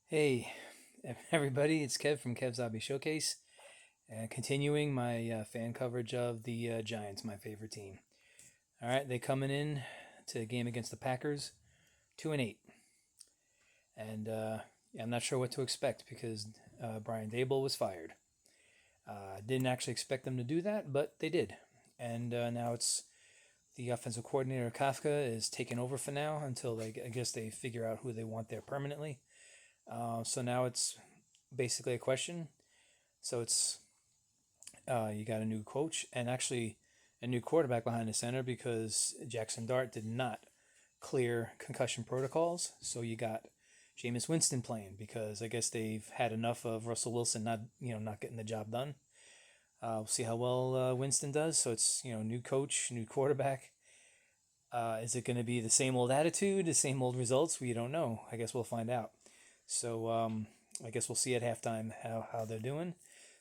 Hey, everybody, it's Kev from Kev's Hobby Showcase, continuing my fan coverage of the Giants, my favorite team. All right, they coming in to a game against the Packers, 2-8, and yeah, I'm not sure what to expect because Brian Dable was fired. Didn't actually expect them to do that, but they did, and now it's the offensive coordinator Kafka is taking over for now until I guess they figure out who they want there permanently. So now it's basically a question. So it's you got a new coach and actually a new quarterback behind the center because Jackson Dart did not clear concussion protocols. So you got Jameis Winston playing because I guess they've had enough of Russell Wilson not getting the job done. We'll see how well Winston does. So it's new coach, new quarterback. Is it going to be the same old attitude, the same old results? We don't know. I guess we'll find out. So I guess we'll see at halftime how they're doing.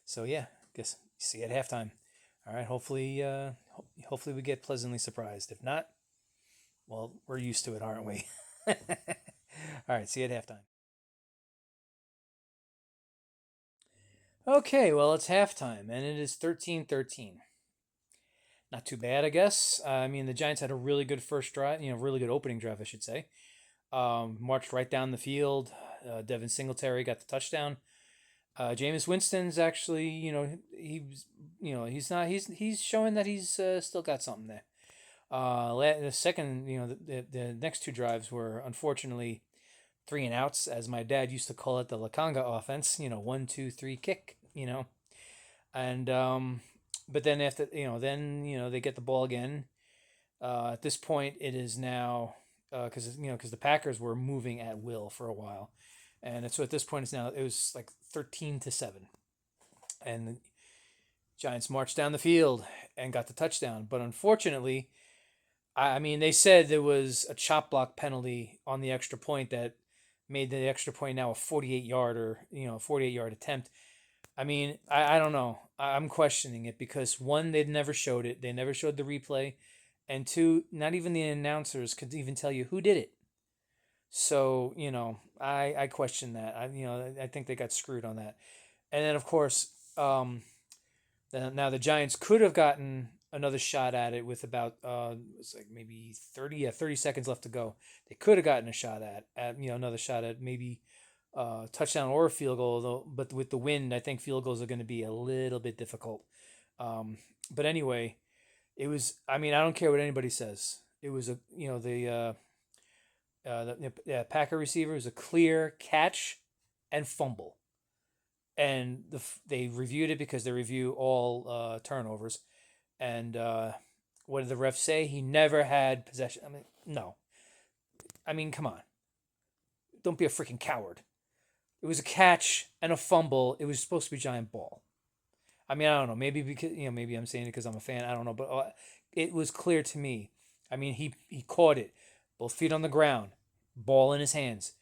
So yeah, guess see at halftime. All right. Hopefully we get pleasantly surprised. If not, well, we're used to it, aren't we? All right. See you at halftime. Okay. Well, it's halftime, and it is 13-13. Not too bad, I guess. I mean, the Giants had a really good first drive. Really good opening drive, I should say. Marched right down the field. Devin Singletary got the touchdown. Jameis Winston's actually, he's showing that he's still got something there. The second, the next two drives were unfortunately three and outs, as my dad used to call it, the Lakanga offense. 1, 2, 3, kick. And but then after, they get the ball again. At this point, it is now because the Packers were moving at will for a while, and so at this point, it was like 13-7, and the Giants marched down the field and got the touchdown. But unfortunately, I mean, they said there was a chop block penalty on the extra point that made the extra point now a 48-yard attempt. I mean, I don't know. I'm questioning it because one, they never showed it. They never showed the replay. And two, not even the announcers could even tell you who did it. So, I question that. I think they got screwed on that. And then, of course, now the Giants could have gotten another shot at it with about it's like maybe 30 seconds left to go. They could have gotten a shot at another shot at maybe touchdown or a field goal though. But with the wind, I think field goals are going to be a little bit difficult. But anyway, it was. I mean, I don't care what anybody says. It was the Packer receiver was a clear catch and fumble, and they reviewed it because they review all turnovers. And what did the ref say? He never had possession. I mean, no. I mean, come on. Don't be a freaking coward. It was a catch and a fumble. It was supposed to be giant ball. I mean, I don't know. Maybe because maybe I'm saying it because I'm a fan. I don't know, but it was clear to me. I mean, he caught it, both feet on the ground, ball in his hands.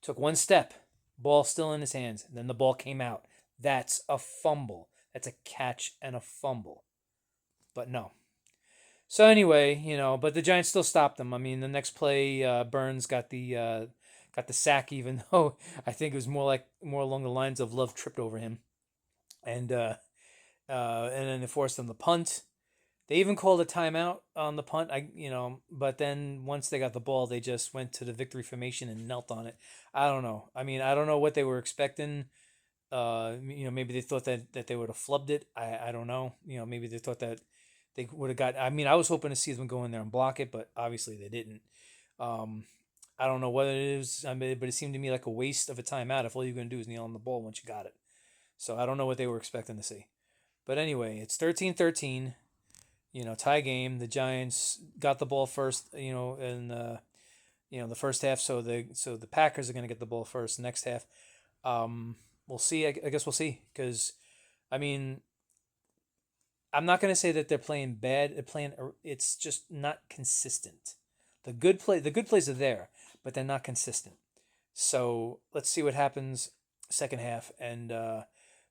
Took one step, ball still in his hands, and then the ball came out. That's a fumble. That's a catch and a fumble. But no. So anyway, but the Giants still stopped them. I mean, the next play, Burns got the sack, even though I think it was more along the lines of Love tripped over him, and then they forced them to punt. They even called a timeout on the punt. But then once they got the ball, they just went to the victory formation and knelt on it. I don't know. I mean, I don't know what they were expecting. Maybe they thought that they would have flubbed it. I don't know. Maybe they thought that they would have got. I mean, I was hoping to see them go in there and block it, but obviously they didn't. Um, I don't know what it is. I mean, but it seemed to me like a waste of a timeout if all you're going to do is kneel on the ball once you got it. So I don't know what they were expecting to see. But anyway, it's 13-13. Tie game. The Giants got the ball first. In the first half. So the Packers are going to get the ball first. Next half, we'll see. I guess we'll see because, I mean, I'm not going to say that they're playing bad. They're playing. It's just not consistent. The good plays are there, but they're not consistent. So let's see what happens second half, and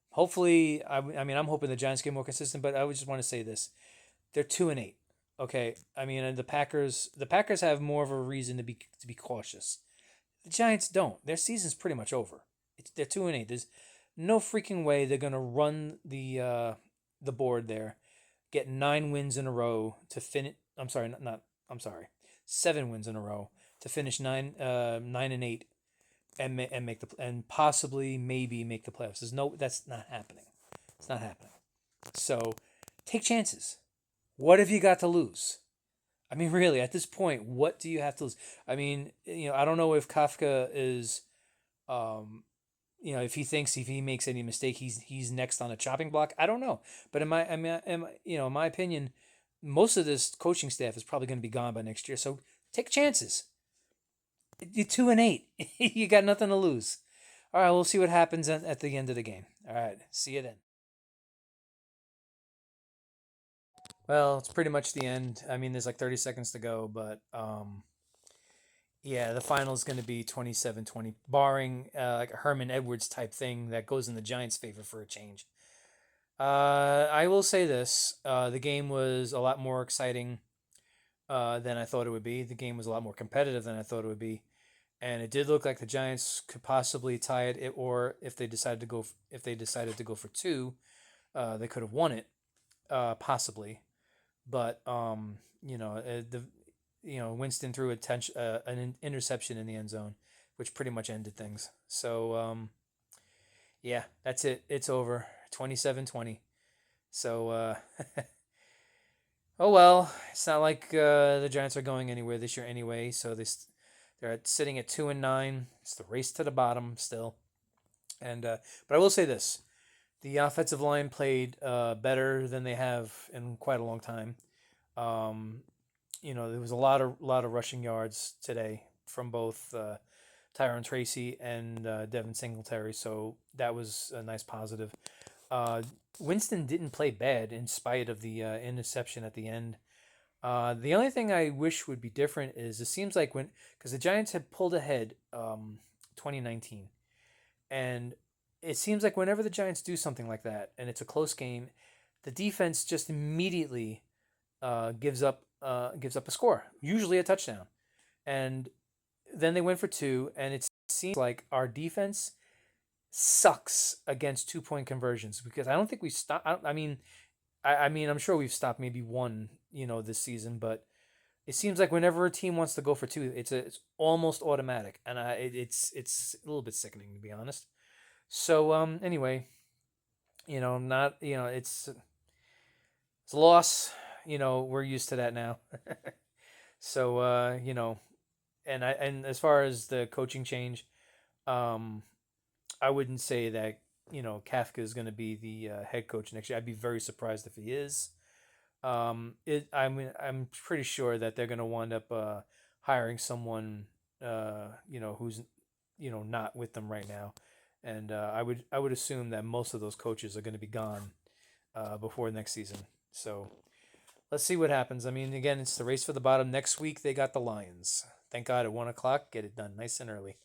hopefully, I mean, I'm hoping the Giants get more consistent. But I would just want to say this: they're 2-8. Okay, I mean, and the Packers have more of a reason to be cautious. The Giants don't. Their season's pretty much over. They're 2-8. There's no freaking way they're gonna run the board there, get 9 wins in a row to finish. I'm sorry, not. I'm sorry, 7 wins in a row to finish 9-8 and make the and possibly maybe make the playoffs. That's not happening. It's not happening. So take chances. What have you got to lose? I mean, really, at this point, what do you have to lose? I mean, I don't know if Kafka is, um, if he thinks if he makes any mistake, he's next on a chopping block. I don't know, but in my opinion, most of this coaching staff is probably going to be gone by next year. So take chances. You're 2-8. You got nothing to lose. All right, we'll see what happens at the end of the game. All right, see you then. Well, it's pretty much the end. I mean, there's like 30 seconds to go, but yeah, the final is going to be 27-20, barring like a Herman Edwards type thing that goes in the Giants' favor for a change. I will say this: the game was a lot more exciting than I thought it would be. The game was a lot more competitive than I thought it would be, and it did look like the Giants could possibly tie it, or if they decided to go for two, they could have won it, possibly. But Winston threw an interception in the end zone, which pretty much ended things. So yeah, that's it. It's over. 27-20. So oh well, it's not like the Giants are going anywhere this year anyway. So they're sitting at 2-9. It's the race to the bottom still. And but I will say this: the offensive line played better than they have in quite a long time. Um, there was a lot of rushing yards today from both Tyrone Tracy and Devin Singletary, so that was a nice positive. Uh, Winston didn't play bad in spite of the interception at the end. The only thing I wish would be different is it seems like because the Giants had pulled ahead 2019, and it seems like whenever the Giants do something like that and it's a close game, the defense just immediately gives up a score, usually a touchdown, and then they went for two, and it seems like our defense sucks against 2 point conversions because I don't think we stopped. I mean, I'm sure we've stopped maybe one, this season, but it seems like whenever a team wants to go for two, it's almost automatic, and it's a little bit sickening to be honest. So anyway, not it's a loss. We're used to that now. So and as far as the coaching change, um, I wouldn't say that Kafka is going to be the head coach next year. I'd be very surprised if he is. I'm pretty sure that they're going to wind up hiring someone who's not with them right now, and I would assume that most of those coaches are going to be gone before next season. So let's see what happens. I mean, again, it's the race for the bottom. Next week they got the Lions. Thank God at 1 o'clock, get it done nice and early.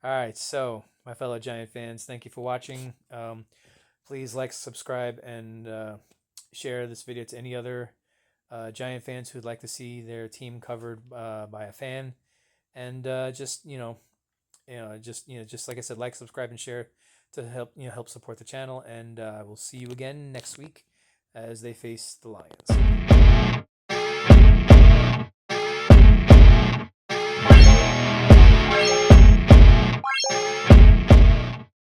All right, so my fellow Giant fans, thank you for watching. Please like, subscribe, and share this video to any other Giant fans who'd like to see their team covered by a fan. And just like I said, like, subscribe, and share to help support the channel. And we'll see you again next week as they face the Lions.